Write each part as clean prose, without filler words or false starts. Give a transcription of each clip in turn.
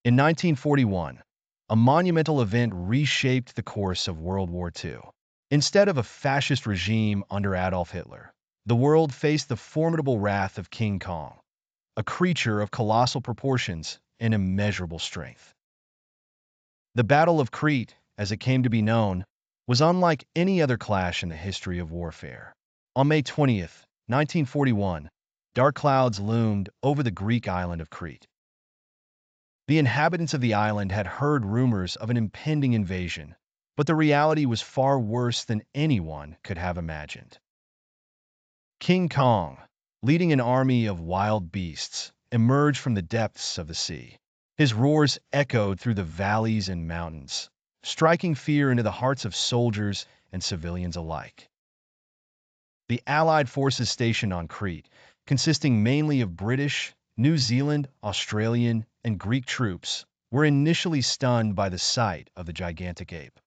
In 1941, a monumental event reshaped the course of World War II. Instead of a fascist regime under Adolf Hitler, the world faced the formidable wrath of King Kong, a creature of colossal proportions and immeasurable strength. The Battle of Crete, as it came to be known, was unlike any other clash in the history of warfare. On May 20th, 1941, dark clouds loomed over the Greek island of Crete. The inhabitants of the island had heard rumors of an impending invasion, but the reality was far worse than anyone could have imagined. King Kong, leading an army of wild beasts, emerged from the depths of the sea. His roars echoed through the valleys and mountains, striking fear into the hearts of soldiers and civilians alike. The Allied forces stationed on Crete, consisting mainly of British, New Zealand, Australian, and Greek troops, were initially stunned by the sight of the gigantic ape.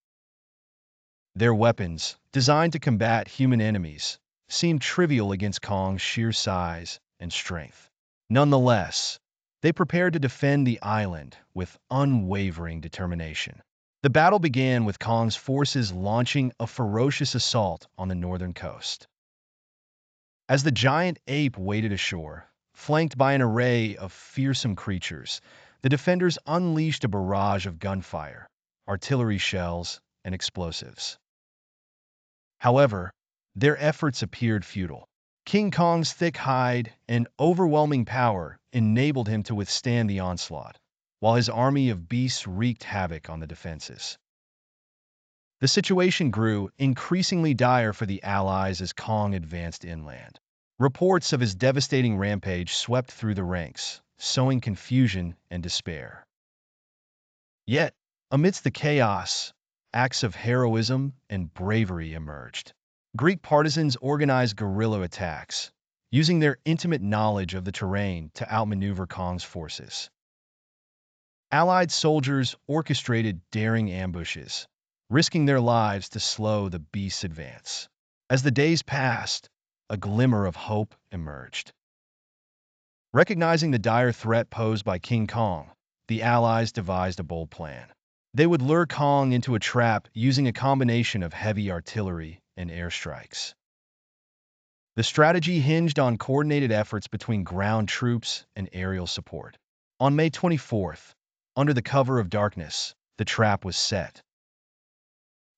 Their weapons, designed to combat human enemies, seemed trivial against Kong's sheer size and strength. Nonetheless, they prepared to defend the island with unwavering determination. The battle began with Kong's forces launching a ferocious assault on the northern coast. As the giant ape waded ashore, flanked by an array of fearsome creatures, the defenders unleashed a barrage of gunfire, artillery shells, and explosives. However, their efforts appeared futile. King Kong's thick hide and overwhelming power enabled him to withstand the onslaught, while his army of beasts wreaked havoc on the defenses. The situation grew increasingly dire for the Allies as Kong advanced inland. Reports of his devastating rampage swept through the ranks, sowing confusion and despair. Yet, amidst the chaos, acts of heroism and bravery emerged. Greek partisans organized guerrilla attacks, using their intimate knowledge of the terrain to outmaneuver Kong's forces. Allied soldiers orchestrated daring ambushes, risking their lives to slow the beast's advance. As the days passed, a glimmer of hope emerged. Recognizing the dire threat posed by King Kong, the Allies devised a bold plan. They would lure Kong into a trap using a combination of heavy artillery and airstrikes. The strategy hinged on coordinated efforts between ground troops and aerial support. On May 24th, under the cover of darkness, the trap was set.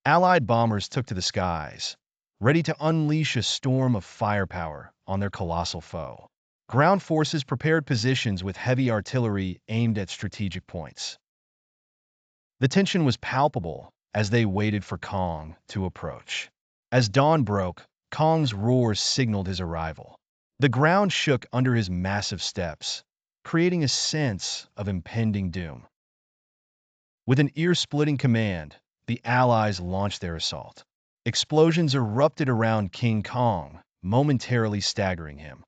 Allied bombers took to the skies, ready to unleash a storm of firepower on their colossal foe. Ground forces prepared positions with heavy artillery aimed at strategic points. The tension was palpable as they waited for Kong to approach. As dawn broke, Kong's roars signaled his arrival. The ground shook under his massive steps, creating a sense of impending doom. With an ear-splitting command, the Allies launched their assault. Explosions erupted around King Kong, momentarily staggering him.